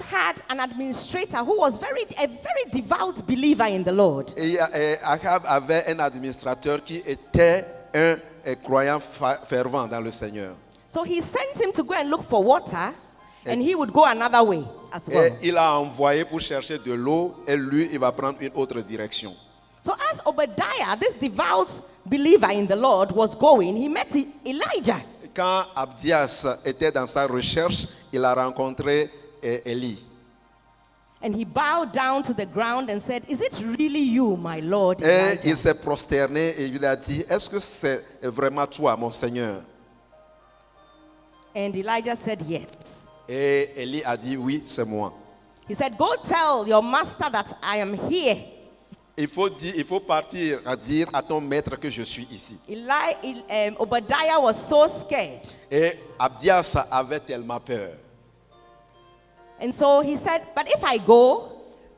had an administrator who was a very devout believer in the Lord. Et Akab avait un administrateur qui était un croyant fervent dans le Seigneur. So he sent him to go and look for water, and he would go another way as well. Et il a envoyé pour chercher de l'eau, et lui, il va prendre une autre direction. So as Obadiah, this devout believer in the Lord, was going, he met Elijah. Quand Abdias était dans sa recherche, il a rencontré Élie. And he bowed down to the ground and said, "Is it really you, my Lord Et Elijah?" il s'est prosterné et il a dit, est-ce que c'est vraiment toi, mon Seigneur? And Elijah said, "Yes." Et Élie a dit, oui, c'est moi. He said, "Go tell your master that I am here." Il faut partir à dire à ton maître que je suis ici. Obadiah was so scared. Et Abdias avait tellement peur. And so he said, "But if I go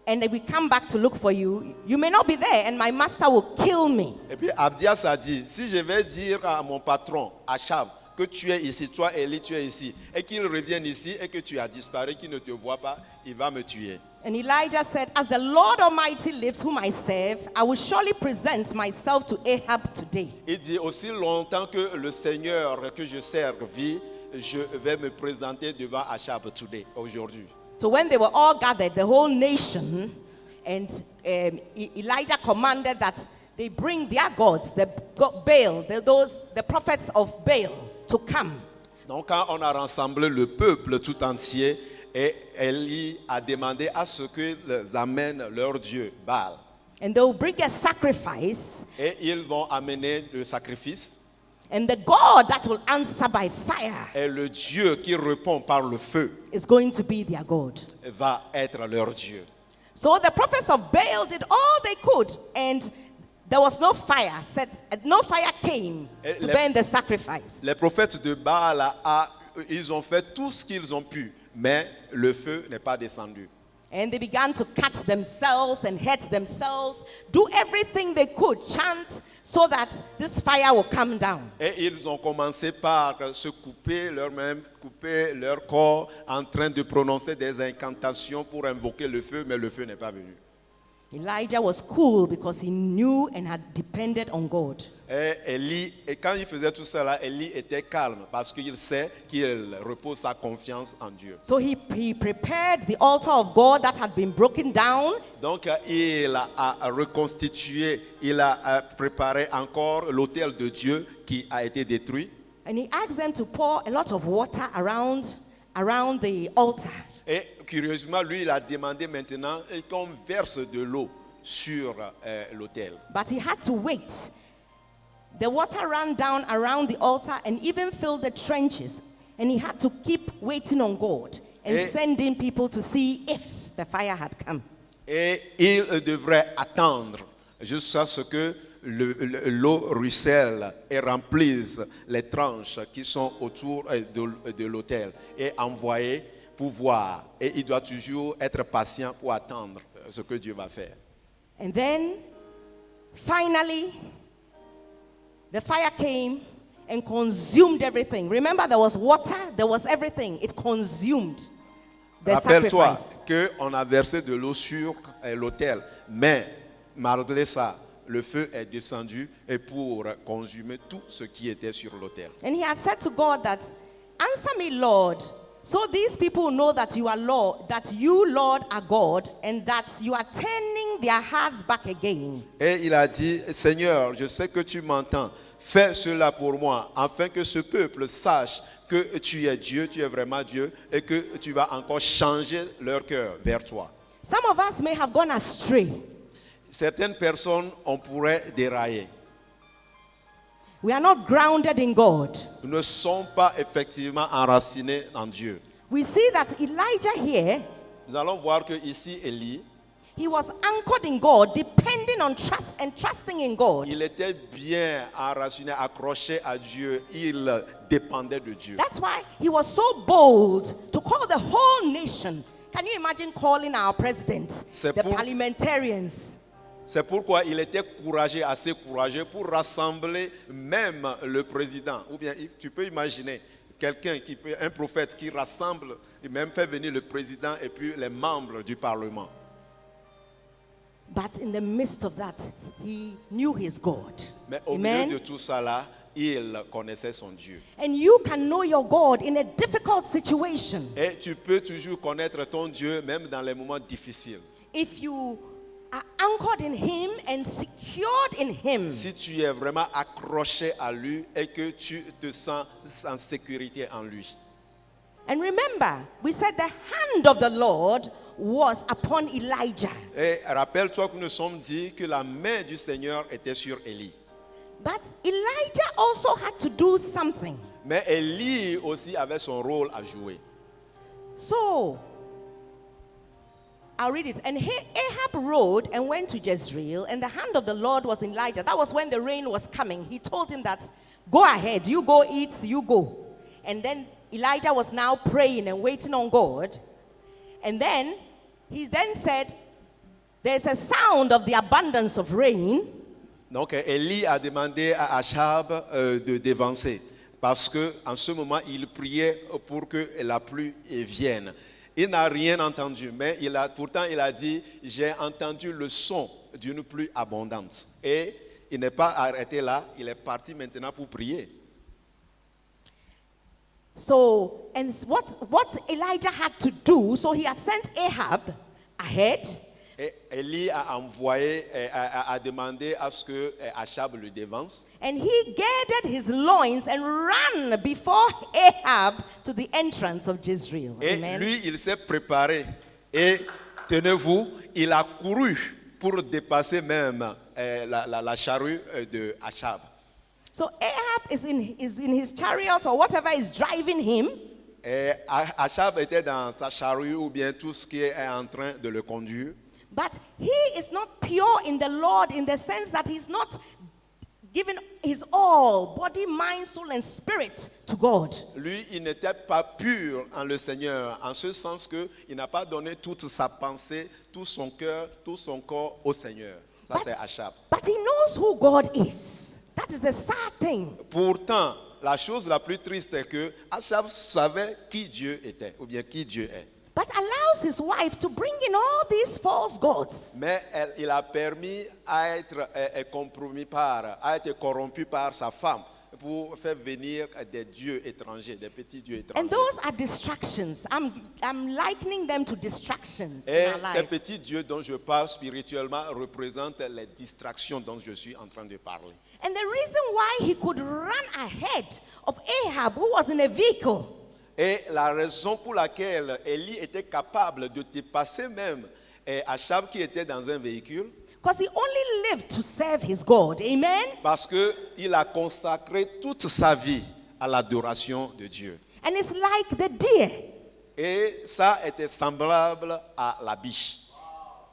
and we come back to look for you, you may not be there and my master will kill me." Et puis Abdias a dit, si je vais dire à mon patron, Achab, que tu es ici, toi Élie, tu es ici, et qu'il revienne ici et que tu as disparu, qu'il ne te voit pas, il va me tuer. And Elijah said, "As the Lord Almighty lives, whom I serve, I will surely present myself to Ahab today." Il dit, aussi longtemps que le Seigneur que je sers vit, je vais me présenter devant Achab today, aujourd'hui. So when they were all gathered, the whole nation, and Elijah commanded that they bring their gods, the prophets of Baal, to come. Donc quand on a rassemblé le peuple tout entier, et Élie a demandé à ce qu'ils amènent leur Dieu, Baal. And they will bring a sacrifice. Et ils vont amener le sacrifice. And the God that will answer by fire Et le Dieu qui répond par le feu is going to be their God. va être leur Dieu. So the prophets of Baal did all they could, and there was no fire. No fire came to burn the sacrifice. Les prophètes de Baal, ils ont fait tout ce qu'ils ont pu, mais le feu n'est pas descendu. And they began to cut themselves and hurt themselves, do everything they could, chant, so that this fire will come down. Et ils ont commencé par se couper leur-même, couper leur corps, en train de prononcer des incantations pour invoquer le feu, mais le feu n'est pas venu. Elijah was cool because he knew and had depended on God. Et quand il faisait tout cela, Élie était calme parce qu'il sait qu'il repose sa confiance en Dieu. So he prepared the altar of God that had been broken down. Donc il a reconstitué, il a préparé encore l'autel de Dieu qui a été détruit. And he asked them to pour a lot of water around the altar. Et curieusement, lui, il a demandé maintenant qu'on verse de l'eau sur l'autel. But he had to wait. The water ran down around the altar and even filled the trenches. And he had to keep waiting on God and sending people to see if the fire had come. Et il devrait attendre jusqu'à ce que l'eau ruisselle et remplisse les tranches qui sont autour de l'autel et envoyer pour voir. Et il doit toujours être patient pour attendre ce que Dieu va faire. And then, finally, the fire came and consumed everything. Remember, there was water, there was everything. It consumed the Rappelle-toi sacrifice. qu'on a versé de l'eau sur l'autel, mais malgré ça, le feu est descendu et pour consumer tout ce qui était sur l'autel. And he had said to God that, "Answer me, Lord, so these people know that you are Lord, that you, Lord, are God, and that you are turning their hearts back again." Et il a dit, Seigneur, je sais que tu m'entends. Fais cela pour moi, afin que ce peuple sache que tu es Dieu, tu es vraiment Dieu, et que tu vas encore changer leur cœur vers toi. Some of us may have gone astray. Certaines personnes, on pourrait dérailler. We are not grounded in God. Nous ne sommes pas effectivement enracinés en Dieu. We see that Elijah here, Nous allons voir que ici, Élie, he was anchored in God, depending on trust and trusting in God. il était bien enraciné, accroché à Dieu. Il dépendait de Dieu. That's why he was so bold to call the whole nation. Can you imagine calling our president, the parliamentarians? C'est pourquoi il était assez courageux pour rassembler même le président. Ou bien tu peux imaginer un prophète qui rassemble et même fait venir le président et puis les membres du Parlement. But in the midst of that, he knew his God. Mais au milieu de tout ça là, il connaissait son Dieu. And you can know your God in a difficult situation. Et tu peux toujours connaître ton Dieu même dans les moments difficiles. If you are anchored in him and secured in him. Si tu es vraiment accroché à lui et que tu te sens en sécurité en lui. And remember, we said the hand of the Lord was upon Elijah. Et rappelle-toi que nous sommes dit que la main du Seigneur était sur Élie. But Elijah also had to do something. Mais Élie aussi avait son rôle à jouer. So, I'll read it. And Ahab rode and went to Jezreel, and the hand of the Lord was in Elijah. That was when the rain was coming. He told him that, go ahead, you go eat, you go. And then Elijah was now praying and waiting on God. And then he then said, there's a sound of the abundance of rain. Donc Élie a demandé à Achab de dévancer parce que en ce moment il priait pour que la pluie vienne. Il n'a rien entendu, mais pourtant il a dit j'ai entendu le son d'une pluie abondante. Et il n'est pas arrêté là, il est parti maintenant pour prier. So, and what Elijah had to do, so he had sent Ahab ahead. Et Élie a envoyé, a demandé à ce que Achab le dévance. And he gathered his loins and ran before Ahab to the entrance of Jezreel. Et Amen. lui, il s'est préparé. Et tenez-vous, il a couru pour dépasser même la charrue de Achab. So Ahab is in his chariot or whatever is driving him. Et Achab était dans sa charrue ou bien tout ce qui est en train de le conduire. But he is not pure in the Lord in the sense that he's not given his all, body, mind, soul, and spirit to God. Lui, il n'était pas pur en le Seigneur, en ce sens qu'il n'a pas donné toute sa pensée, tout son cœur, tout son corps au Seigneur. Ça, c'est Achab. But he knows who God is. That is the sad thing. Pourtant, la chose la plus triste est que Achab savait qui Dieu était, ou bien qui Dieu est. But allows his wife to bring in all these false gods. Mais il a permis à être à être corrompu par sa femme pour faire venir des dieux étrangers, des petits dieux étrangers. And those are distractions. I'm likening them to distractions Et in our ces lives. petits dieux dont je parle spirituellement représentent les distractions dont je suis en train de parler. And the reason why he could run ahead of Ahab, who was in a vehicle, Et la raison pour laquelle Élie était capable de dépasser même Achab qui était dans un véhicule, because he only lived to serve his God. Amen. parce qu'il a consacré toute sa vie à l'adoration de Dieu. And it's like the deer. Et ça était semblable à la biche.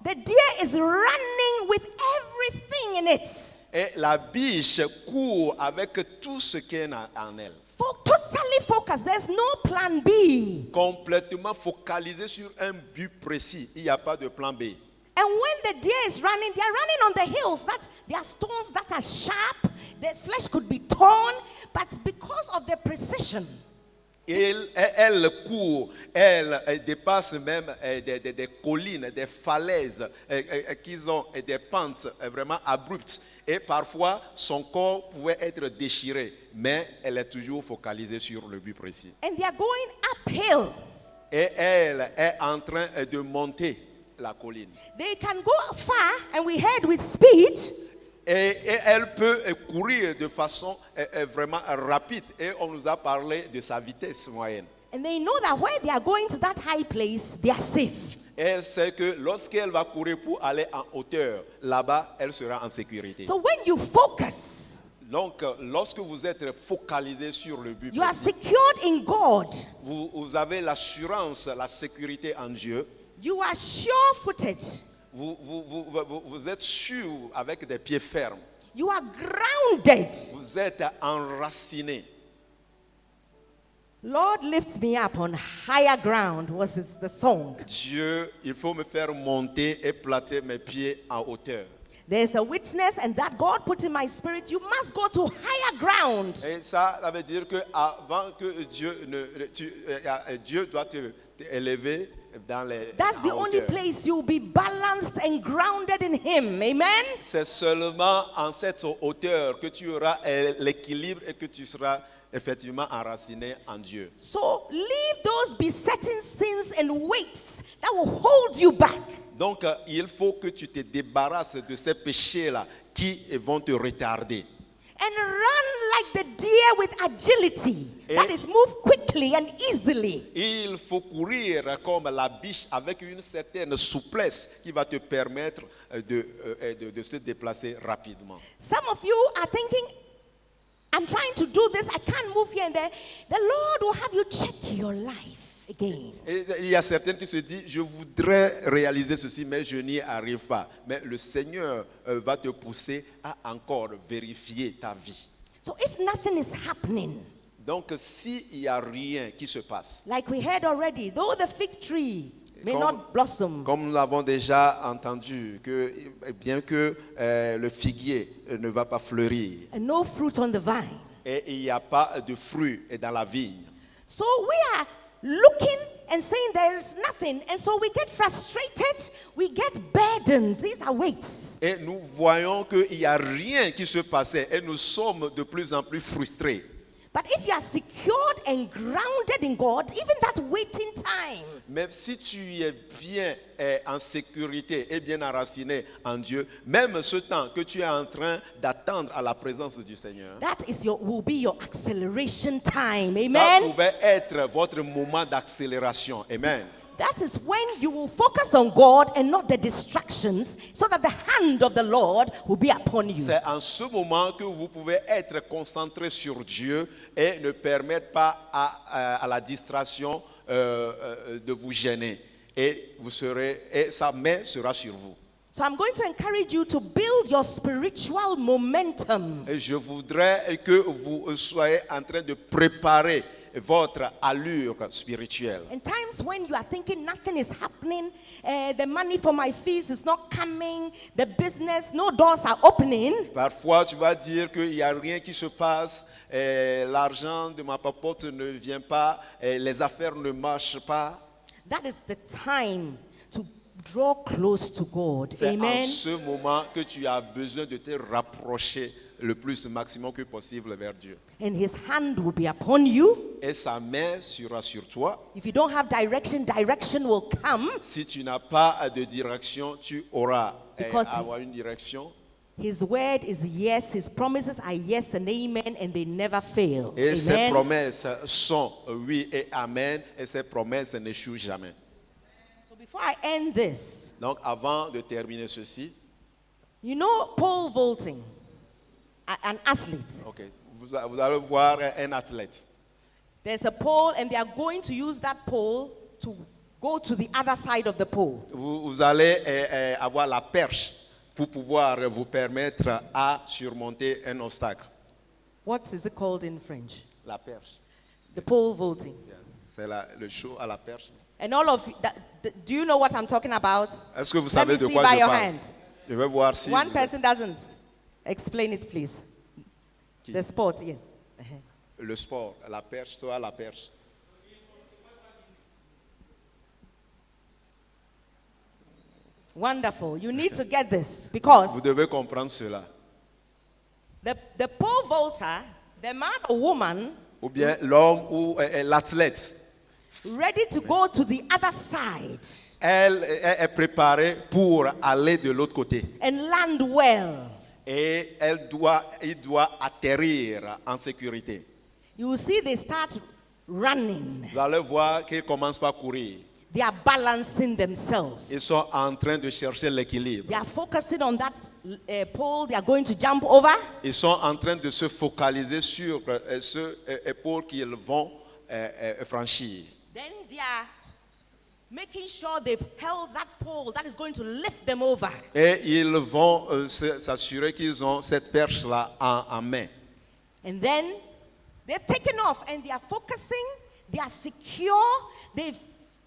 The deer is running with everything in it. Et la biche court avec tout ce qu'elle a en elle. Totally focused. There's no plan B. Complètement focalisée sur un but précis. Il n'y a pas de plan B. And when the deer is running, they are running on the hills. That there are stones that are sharp. The flesh could be torn, but because of the precision. Elle court, elle dépasse même des collines, des falaises qui ont des pentes vraiment abruptes. Et parfois, son corps pouvait être déchiré, mais elle est toujours focalisée sur le but précis. And they are going uphill. Et elle est en train de monter la colline. They can go far, and we head with speed. Et elle peut courir de façon vraiment rapide. Et on nous a parlé de sa vitesse moyenne. And they know that when they are going to that high place, they are safe. Et elle sait que lorsqu'elle va courir pour aller en hauteur, là-bas, elle sera en sécurité. So when you focus, Donc, lorsque vous êtes focalisé sur le but, you are secured in God. vous avez l'assurance, la sécurité en Dieu. You are sure-footed. Vous êtes sûr avec des pieds fermes. You are grounded. Vous êtes enraciné. Lord, lift me up on higher ground was the song. Dieu, il faut me faire monter et planter mes pieds en hauteur. there's a witness, and that God put in my spirit, you must go to higher ground. Et ça veut dire que avant que Dieu doit te élever dans les That's the en only hauteur. place you'll be balanced and grounded in Him. Amen. C'est seulement en cette hauteur que tu auras l'équilibre et que tu seras effectivement enraciné en Dieu. So leave those besetting sins and weights that will hold you back. Donc, il faut que tu te débarrasses de ces péchés-là qui vont te retarder. And run like the deer with agility. That is, move quickly and easily. Il faut courir comme la biche avec une certaine souplesse qui va te permettre de se déplacer rapidement. Some of you are thinking, I'm trying to do this, I can't move here and there. The Lord will have you check your life again. Et il y a certaines qui se disent, je voudrais réaliser ceci, mais je n'y arrive pas. Mais le Seigneur va te pousser à encore vérifier ta vie. So if nothing is happening, Donc, s'il n'y a rien qui se passe, like we heard already, though the fig tree may not blossom, comme nous l'avons déjà entendu, que bien que le figuier ne va pas fleurir, and no fruit on the vine. et il n'y a pas de fruits dans la vigne. So we are looking and saying there is nothing, and so we get frustrated, we get burdened. These are weights. Et nous voyons qu'il n'y a rien qui se passait et nous sommes de plus en plus frustrés. But if you are secured and grounded in God, even that waiting time, Mais si tu es bien en sécurité et bien enraciné en Dieu, même ce temps que tu es en train d'attendre à la présence du Seigneur, that is will be your acceleration time. ça Amen. pouvait être votre moment d'accélération. Amen. That is when you will focus on God and not the distractions, so that the hand of the Lord will be upon you. C'est en ce moment que vous pouvez être concentré sur Dieu et ne permettre pas à la distraction de vous gêner. Et sa main sera sur vous. So I'm going to encourage you to build your spiritual momentum. Et je voudrais que vous soyez en train de préparer votre allure spirituelle. In times when you are thinking nothing is happening, the money for my fees is not coming, the business, no doors are opening. Parfois, tu vas dire qu'il n'y a rien qui se passe, l'argent de ma papote ne vient pas, les affaires ne marchent pas. That is the time to draw close to God. C'est Amen. en ce moment que tu as besoin de te rapprocher le plus maximum que possible vers Dieu. And His hand will be upon you. Et sa main sera sur toi. If you don't have direction, direction will come. Si tu n'as pas de direction, tu auras Because avoir une direction. His word is yes, His promises are yes and amen, and they never fail. Et ses Amen. promesses sont oui et amen. Et ses promesses n'échouent jamais. So before I end this, Donc avant de terminer ceci, you know pole vaulting, an athlete. okay, vous allez voir un athlète. There's a pole, and they are going to use that pole to go to the other side of the pole. Vous allez avoir la perche pour pouvoir vous permettre à surmonter un obstacle. What is it called in French? La perche. The pole vaulting. C'est le show à la perche. And all of you, do you know what I'm talking about? Est-ce que vous Let savez me de see quoi by je your parle? hand. Je vais voir si One person doesn't. Explain it, please. Qui? The sport, yes. le sport, la perche, soit la perche. Wonderful. You need to get this because Vous devez comprendre cela. the pole vaulter, the man or woman Ou bien l'homme ou l'athlète, ready to go to the other side elle est préparée pour aller de l'autre côté. and land well. Et il doit atterrir en sécurité. You will see they start running. Vous allez voir qu'ils commencent par courir. They are balancing Ils themselves. sont en train de chercher l'équilibre. They are focusing on that pole they are going to jump over. Ils sont en train de se focaliser sur ce épaule qu'ils vont franchir. Then they are making sure they've held that pole that is going to lift them over. Et ils vont s'assurer qu'ils ont cette perche-là en main. And then they've taken off and they are focusing, they are secure, they've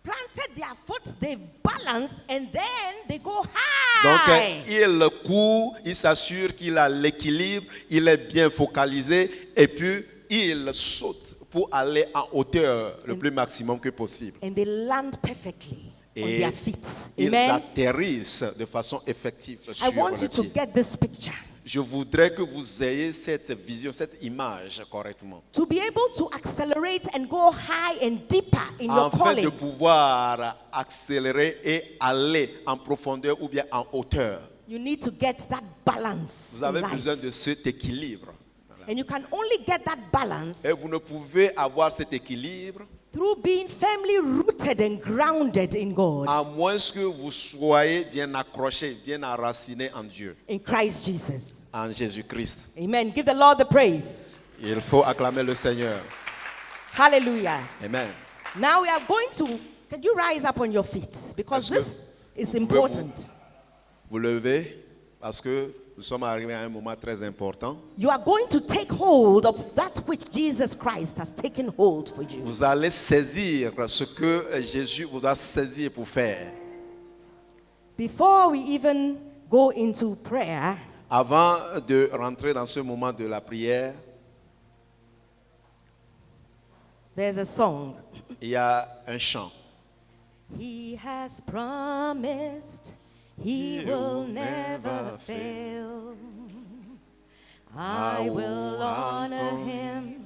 planted their foot, they balance, and then they go Donc, high. il court, il s'assure qu'il a l'équilibre, il est bien focalisé et puis il saute pour aller en hauteur le plus maximum que possible. And they land perfectly on Et their feet. ils Amen. atterrissent de façon effective I sur want les you to pieds. get this picture. Je voudrais que vous ayez cette vision, cette image correctement. To be able to accelerate and go high and deeper in your Afin de calling, pouvoir accélérer et aller en profondeur ou bien en hauteur. you need to get that balance Vous in avez life. besoin de cet équilibre. And you can only get that balance Et vous ne pouvez avoir cet équilibre through being firmly rooted and grounded in God, à moins que vous soyez bien accroché, bien enraciné en Dieu, in Christ Jesus. en Jésus-Christ. Amen. Give the Lord the praise. Il faut acclamer le Seigneur. Hallelujah. Amen. Now we are going to, can you rise up on your feet? Because Est-ce que this is important. Vous levez parce que nous sommes arrivés à un moment très important. You are going to take hold of that which Jesus Christ has taken hold for you. Vous allez saisir ce que Jésus vous a saisi pour faire. Before we even go into prayer, Avant de rentrer dans ce moment de la prière, there's a song. il y a un chant. He has promised he will never fail. I will honor him.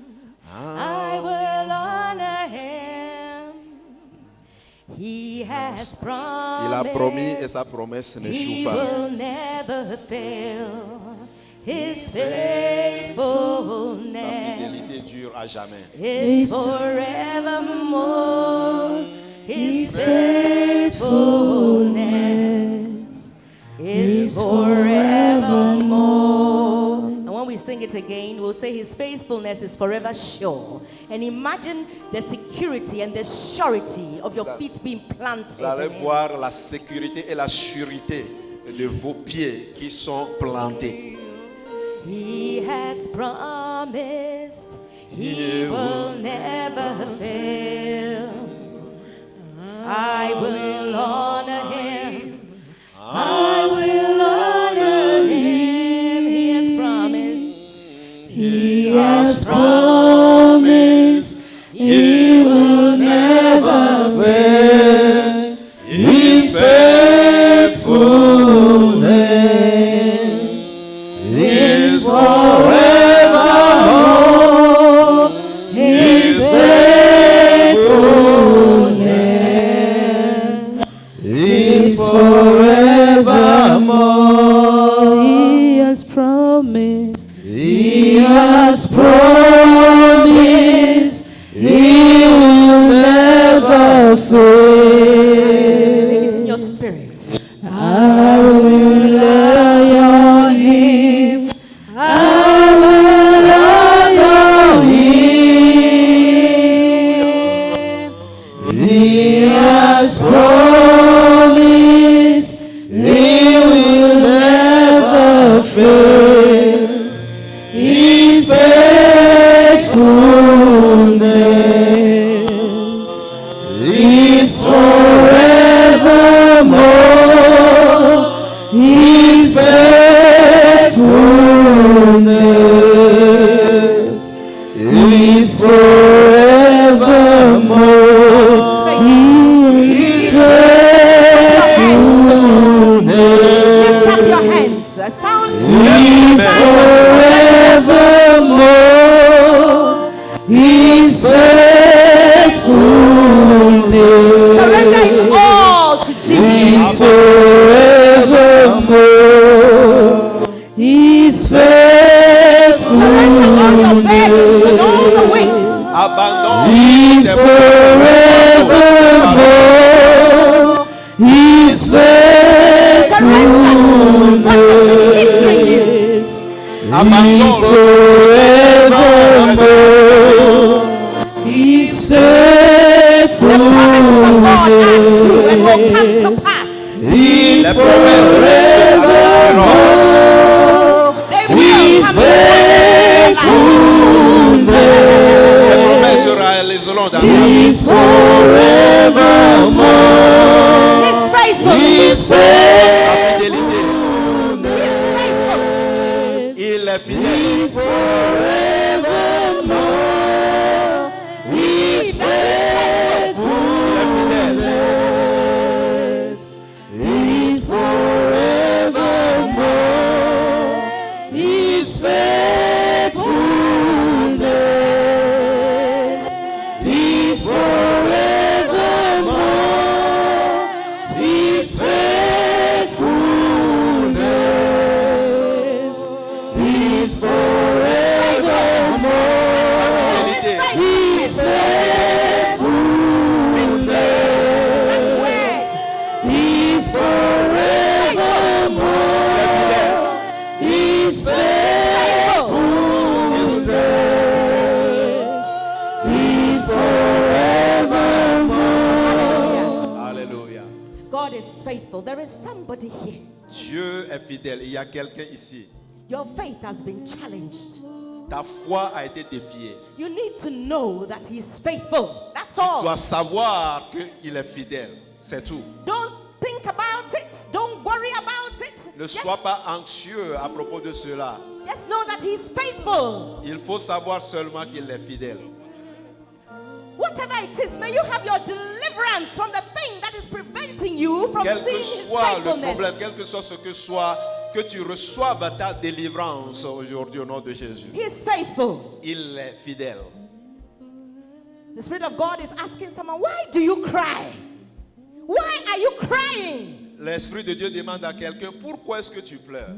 I will honor him. He has Il a promis et sa promised promesse ne he joue pas. will never fail. His Sa faithfulness fidélité dure à jamais. is forevermore. His faithfulness is forevermore. And when we sing it again, we'll say his faithfulness is forever sure. And imagine the security and the surety of your feet being planted. Vous allez voir la sécurité et la sûreté de vos pieds qui sont plantés. He has promised he will never fail. I will honor him. I will honor him. He has promised. He has promised he will never fail. His faithfulness is forevermore. His faithfulness is forevermore. He has promised. He has promised he will never fail. Take it in your spirit. I will rely on him. I will honor him. He has promised he will never fail. His faithfulness is forevermore. His faithfulness is forevermore. His faithfulness Lift up your hands. A sound. is forevermore. His faithfulness Surrender it all to is Jesus. forevermore. His Surrender all your burdens and all the weights. Abandonne is tes forevermore. His Surrender what has been hindering you. faithfulness is Abandonne forevermore. His The promises of God are true and will come to faithfulness pass. is les promesses de Dieu forevermore. They will His come to pass. Ces promesses se réaliseront dans ta vie. is forevermore. His Sa faithfulness fidélité. Il est fidèle. is forevermore. His faithfulness is forevermore. His faithfulness is forevermore. His faithfulness is forevermore. Fidélité. His faithfulness is forevermore. His faithfulness is forevermore. Alléluia. God is faithful. There is somebody here. Dieu est fidèle. Il y a quelqu'un ici. Your faith has been challenged. Ta foi a été défiée. You need to know that He is faithful. That's Tu dois all. savoir qu'il est fidèle. C'est tout. Don't think about it. Don't worry about it. Ne Just, sois pas anxieux à propos de cela. just know that He is faithful. Il faut savoir seulement qu'il est fidèle. Whatever it is, may you have your deliverance from the thing that is preventing you from Quel seeing que His soit le problème, faithfulness. quel que soit ce que soit, que tu reçoives ta délivrance aujourd'hui au nom de Jésus. He is faithful. Il est fidèle. The Spirit of God is asking someone, why do you cry? Why are you crying? L'Esprit de Dieu demande à quelqu'un, pourquoi est-ce que tu pleures?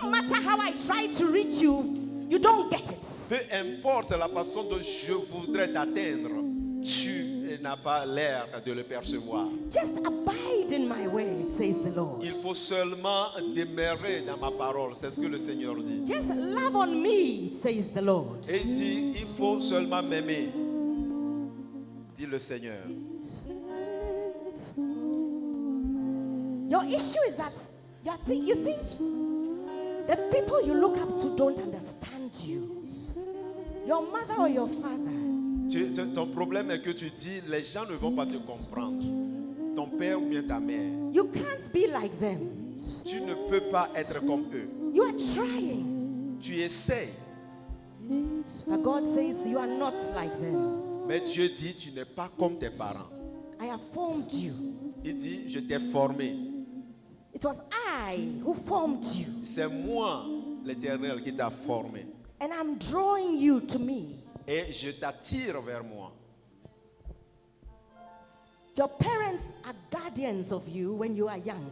No matter how I try to reach you, you don't get it. Peu importe la façon dont je voudrais t'atteindre, tu n'as pas l'air de le percevoir. Just abide in my word, says the Lord. Il faut seulement demeurer dans ma parole, c'est ce que le Seigneur dit. Just love on me, says the Lord. Et il dit, il faut seulement m'aimer, dit le Seigneur. Your issue is that you think the people you look up to don't understand you. Your mother or your father. Ton problème est que tu dis, les gens ne vont pas te comprendre. Ton père ou bien ta mère. You can't be like them. Tu ne peux pas être comme eux. You are trying. Tu essayes. But God says you are not like them. Mais Dieu dit, tu n'es pas comme tes parents. I have formed you. Il dit, je t'ai formé. It was I who formed you. C'est moi, l'Éternel, qui t'a formé. And I'm drawing you to me. Et je t'attire vers moi. Your parents are guardians of you when you are young.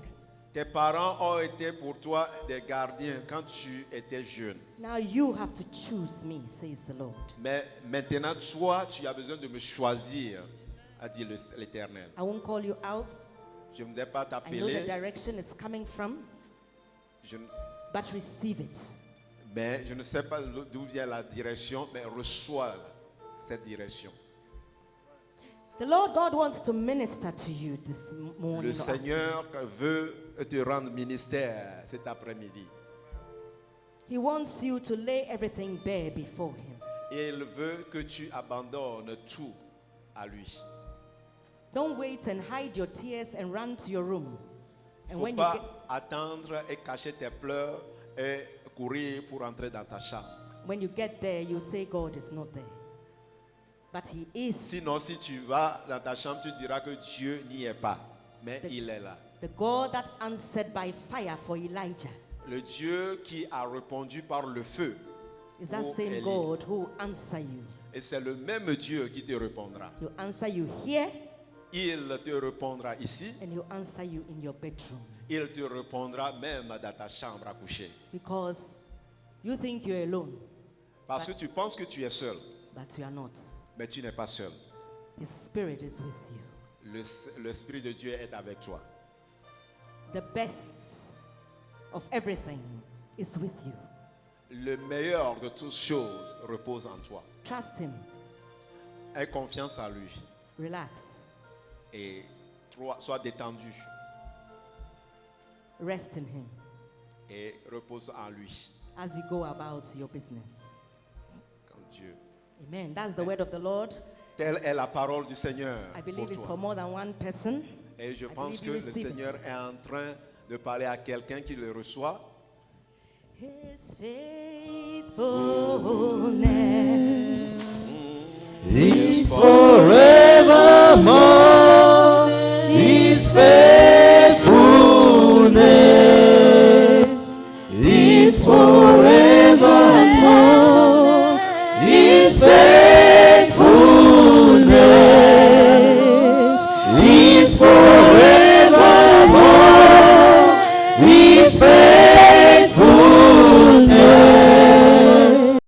Tes parents ont été pour toi des gardiens quand tu étais jeune. Now you have to choose me, says the Lord. Mais maintenant, toi, tu as besoin de me choisir, a dit l'Éternel. I won't call you out. Je ne vais pas I know the t'appeler, direction it's coming from, but receive it. mais je ne sais pas d'où vient la direction, mais reçois cette direction. The Lord God wants to minister to you this morning. Le or Seigneur veut te rendre ministère cet après-midi. afternoon. He wants you to lay everything bare before Him. Et il veut que tu abandonnes tout à lui. Don't wait and hide your tears and run to your room. Il And ne faut when you pas get, attendre et cacher tes pleurs et courir pour entrer dans ta chambre. when you get there, you say God is not there. But He is. Sinon, si tu vas dans ta chambre, tu diras que Dieu n'y est pas, mais il est là. The God that answered by fire for Elijah Le Dieu qui a répondu par le feu. is that pour same Élie. God who answer you. Et c'est le même Dieu qui te répondra. He'll answer you here Il te répondra ici. and He'll answer you in your bedroom. Il te répondra même dans ta chambre à coucher. Because you think you're alone, Parce que tu penses que tu es seul, but you are not. mais tu n'es pas seul. His Spirit is with you. L'Esprit de Dieu est avec toi. The best of everything is with you. Le meilleur de toutes choses repose en toi. Trust Him. Aie confiance en lui Relax. et sois détendu Rest in Him et repose en lui as you go about your business. comme Dieu. Amen. That's the word of the Lord. Telle est la parole du Seigneur I pour believe it's for toi. more than one person. Et je pense believe que you le receive it. Seigneur est en train de parler à quelqu'un qui le reçoit. His faithfulness is forevermore.